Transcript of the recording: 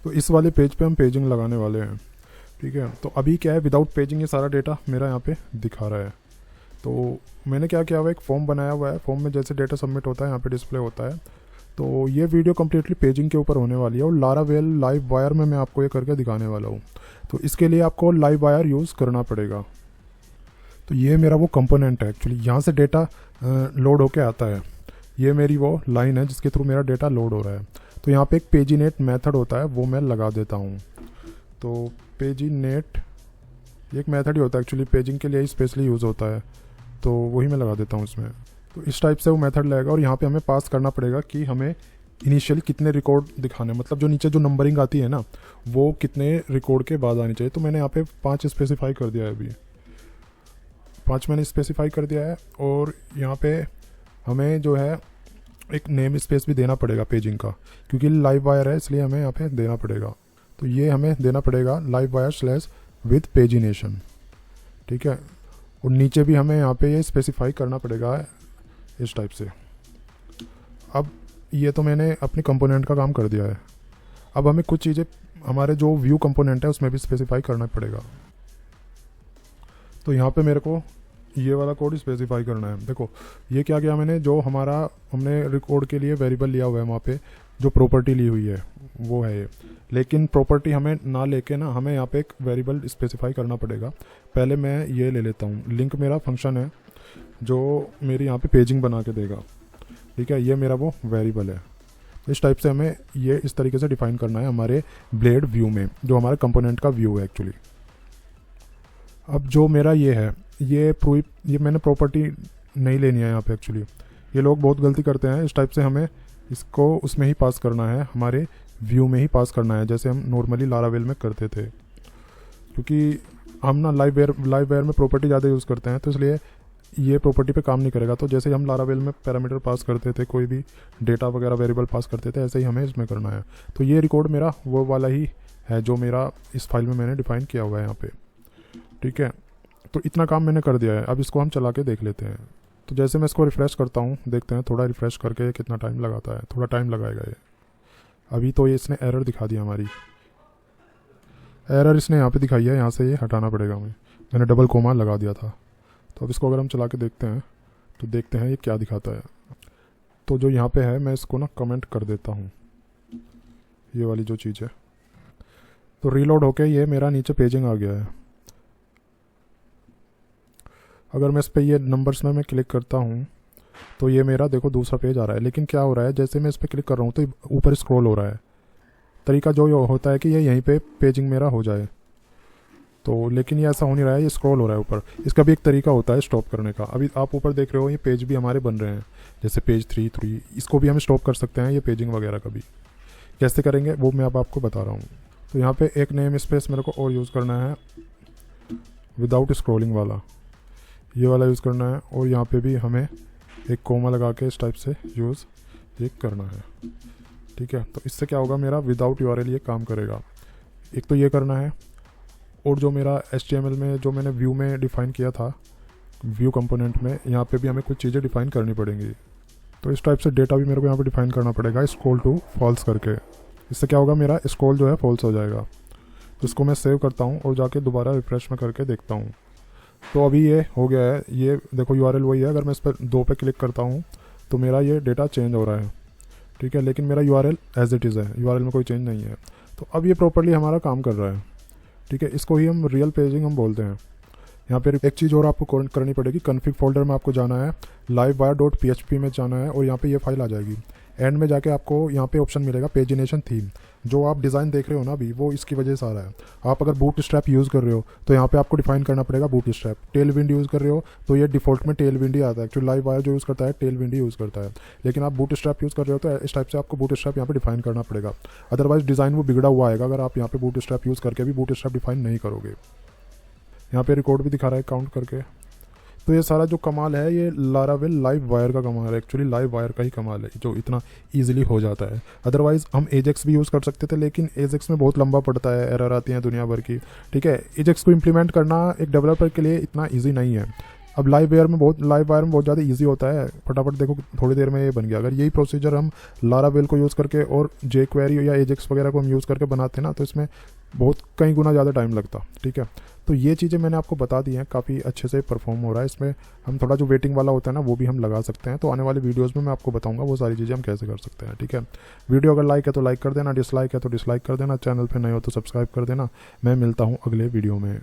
तो इस वाले पेज पे हम पेजिंग लगाने वाले हैं। ठीक है, तो अभी क्या है, विदाउट पेजिंग ये सारा डेटा मेरा यहाँ पे दिखा रहा है। तो मैंने क्या किया हुआ है, एक फॉर्म बनाया हुआ है। फॉर्म में जैसे डेटा सबमिट होता है यहाँ पे डिस्प्ले होता है। तो ये वीडियो कम्प्लीटली पेजिंग के ऊपर होने वाली है, और लारावेल लाइव वायर में मैं आपको ये करके दिखाने वाला हूँ। तो इसके लिए आपको लाइव वायर यूज़ करना पड़ेगा। तो ये मेरा वो कंपोनेंट है एक्चुअली, यहाँ से डेटा लोड होके आता है। ये मेरी वो लाइन है जिसके थ्रू मेरा डेटा लोड हो रहा है। तो यहाँ पे एक पेजीनेट मेथड होता है, वो मैं लगा देता हूँ। तो पेजीनेट एक मेथड ही होता है एक्चुअली, पेजिंग के लिए ही स्पेशली यूज़ होता है, तो वही मैं लगा देता हूँ इसमें। तो इस टाइप से वो मेथड लगेगा, और यहाँ पे हमें पास करना पड़ेगा कि हमें इनिशियली कितने रिकॉर्ड दिखाने, मतलब जो नीचे जो नंबरिंग आती है ना, वो कितने रिकॉर्ड के बाद आनी चाहिए। तो मैंने यहाँ पे 5 स्पेसिफाई कर दिया है, अभी 5 मैंने स्पेसिफाई कर दिया है। और यहाँ पे हमें जो है एक नेम स्पेस भी देना पड़ेगा पेजिंग का, क्योंकि लाइव वायर है इसलिए हमें यहाँ पे देना पड़ेगा। तो ये हमें देना पड़ेगा live wire slash with pagination. ठीक है, और नीचे भी हमें यहाँ पे ये स्पेसिफाई करना पड़ेगा इस टाइप से। अब ये तो मैंने अपने कंपोनेंट का काम कर दिया है। अब हमें कुछ चीज़ें हमारे जो व्यू कंपोनेंट है उसमें भी स्पेसिफाई करना पड़ेगा। तो यहाँ पे मेरे को ये वाला कोड स्पेसिफाई करना है। देखो ये क्या किया मैंने, जो हमने रिकॉर्ड के लिए वेरिएबल लिया हुआ है, वहाँ पे जो प्रॉपर्टी ली हुई है वो है ये। लेकिन प्रॉपर्टी हमें ना लेके ना, हमें यहाँ पे एक वेरिएबल स्पेसिफाई करना पड़ेगा। पहले मैं ये ले लेता हूँ, लिंक मेरा फंक्शन है जो मेरी यहाँ पे पेजिंग बना के देगा। ठीक है, ये मेरा वो वेरिएबल है। इस टाइप से हमें ये इस तरीके से डिफाइन करना है हमारे ब्लेड व्यू में, जो हमारे कंपोनेंट का व्यू है एक्चुअली। अब जो मेरा ये है, ये मैंने प्रॉपर्टी नहीं लेनी है यहाँ पे एक्चुअली। ये लोग बहुत गलती करते हैं। इस टाइप से हमें इसको उसमें ही पास करना है, हमारे व्यू में ही पास करना है, जैसे हम नॉर्मली लारावेल में करते थे। क्योंकि हम ना लाइव वायर में प्रॉपर्टी ज़्यादा यूज़ करते हैं, तो इसलिए ये प्रॉपर्टी पे काम नहीं करेगा। तो जैसे हम लारावेल में पैरामीटर पास करते थे, कोई भी डेटा वगैरह वेरिएबल पास करते थे, ऐसे ही हमें इसमें करना है। तो ये रिकॉर्ड मेरा वो वाला ही है जो मेरा इस फाइल में मैंने डिफाइन किया हुआ है यहाँ पे। ठीक है, तो इतना काम मैंने कर दिया है। अब इसको हम चला के देख लेते हैं। तो जैसे मैं इसको रिफ़्रेश करता हूँ, देखते हैं थोड़ा रिफ़्रेश करके कितना टाइम लगाता है। थोड़ा टाइम लगाएगा ये। अभी तो ये इसने एरर दिखा दिया, हमारी एरर इसने यहाँ पे दिखाई है, यहाँ से ये हटाना पड़ेगा हमें। मैंने डबल कोमा लगा दिया था। तो अब इसको अगर हम चला के देखते हैं तो देखते हैं ये क्या दिखाता है। तो जो यहाँ पे है, मैं इसको ना कमेंट कर देता हूँ, ये वाली जो चीज़ है। तो रीलोड होके ये मेरा नीचे पेजिंग आ गया है। अगर मैं इस पर ये नंबर्स में मैं क्लिक करता हूँ तो ये मेरा देखो दूसरा पेज आ रहा है। लेकिन क्या हो रहा है, जैसे मैं इस पर क्लिक कर रहा हूँ तो ऊपर स्क्रॉल हो रहा है। तरीका जो होता है कि ये यहीं पे पेजिंग मेरा हो जाए, तो लेकिन ये ऐसा हो नहीं रहा है, ये स्क्रॉल हो रहा है ऊपर। इसका भी एक तरीका होता है स्टॉप करने का। अभी आप ऊपर देख रहे हो ये पेज भी हमारे बन रहे हैं, जैसे पेज 3, इसको भी हम स्टॉप कर सकते हैं, ये पेजिंग वगैरह का भी। कैसे करेंगे वो मैं अब आपको बता रहा हूँ। तो यहाँ पे एक नेम स्पेस मेरे को और यूज़ करना है, विदाउट स्क्रॉलिंग वाला, ये वाला यूज़ करना है। और यहाँ पे भी हमें एक कोमा लगा के इस टाइप से यूज़ ये करना है। ठीक है, तो इससे क्या होगा, मेरा विदाउट यूआरएल ये काम करेगा। एक तो ये करना है, और जो मेरा HTML में जो मैंने व्यू में डिफ़ाइन किया था, व्यू कंपोनेंट में, यहाँ पे भी हमें कुछ चीज़ें डिफ़ाइन करनी पड़ेंगी। तो इस टाइप से डेटा भी मेरे को यहाँ पे डिफ़ाइन करना पड़ेगा, स्क्रॉल टू फॉल्स करके। इससे क्या होगा, मेरा स्क्रॉल जो है फॉल्स हो जाएगा। तो इसको मैं सेव करता हूँ और जाके दोबारा रिफ्रेश में करके देखता हूँ। तो अभी ये हो गया है। ये देखो यूआरएल वही है। अगर मैं इस पर 2 पे क्लिक करता हूँ तो मेरा ये डेटा चेंज हो रहा है। ठीक है, लेकिन मेरा यूआरएल एज इट इज़ है, यूआरएल में कोई चेंज नहीं है। तो अब ये प्रॉपर्ली हमारा काम कर रहा है। ठीक है, इसको ही हम रियल पेजिंग हम बोलते हैं। यहाँ पे एक चीज़ और आपको करनी पड़ेगी, कॉन्फ़िग फोल्डर में आपको जाना है, livewire.php में जाना है, और यहाँ पे ये फाइल आ जाएगी। एंड में जाके आपको यहाँ पे ऑप्शन मिलेगा पेजिनेशन थीम। जो आप डिज़ाइन देख रहे हो ना अभी, वो इसकी वजह से आ रहा है। आप अगर बूट स्ट्रैप यूज़ कर रहे हो तो यहाँ पे आपको डिफाइन करना पड़ेगा boot strap. Tail wind use कर रहे हो तो ये डिफ़ॉल्ट में टेल विंड ही आता है। एक्चुअली लाइव वायर जो यूज़ करता है टेल विंड ही यूज़ करता है। लेकिन आप बूट स्ट्रैप यूज़ कर रहे हो तो इस टाइप से आपको बूट स्ट्रैप यहाँ पे डिफाइन करना पड़ेगा। अदरवाइज डिज़ाइन वो बिगड़ा हुआ आएगा अगर आप यहाँ पे बूट स्ट्रैप यूज़ करके भी बूट स्ट्रैप डिफाइन नहीं करोगे। यहाँ पे रिकॉर्ड भी दिखा रहा है काउंट करके। तो ये सारा जो कमाल है ये लारावेल लाइव वायर का कमाल है। एक्चुअली लाइव वायर का ही कमाल है जो इतना इजीली हो जाता है। अदरवाइज़ हम एजेक्स भी यूज़ कर सकते थे, लेकिन एजेक्स में बहुत लंबा पड़ता है, एरर आती हैं दुनिया भर की। ठीक है, एजेक्स को इम्प्लीमेंट करना एक डेवलपर के लिए इतना ईजी नहीं है। अब लाइव वायर में बहुत ज़्यादा इजी होता है, फटाफट देखो थोड़ी देर में ये बन गया। अगर यही प्रोसीजर हम लारावेल को यूज़ करके और जे क्वेरी या एजेक्स वगैरह को हम यूज़ करके बनाते ना, तो इसमें बहुत कई गुना ज़्यादा टाइम लगता। ठीक है, तो ये चीज़ें मैंने आपको बता दी हैं, काफ़ी अच्छे से परफॉर्म हो रहा है। इसमें हम थोड़ा जो वेटिंग वाला होता है ना वो भी हम लगा सकते हैं। तो आने वाले वीडियोज़ में मैं आपको बताऊंगा वो सारी चीज़ें हम कैसे कर सकते हैं। ठीक है, वीडियो अगर लाइक है तो लाइक कर देना, डिसलाइक है तो डिसलाइक कर देना, चैनल पर नए हो तो सब्सक्राइब कर देना। मैं मिलता हूँ अगले वीडियो में।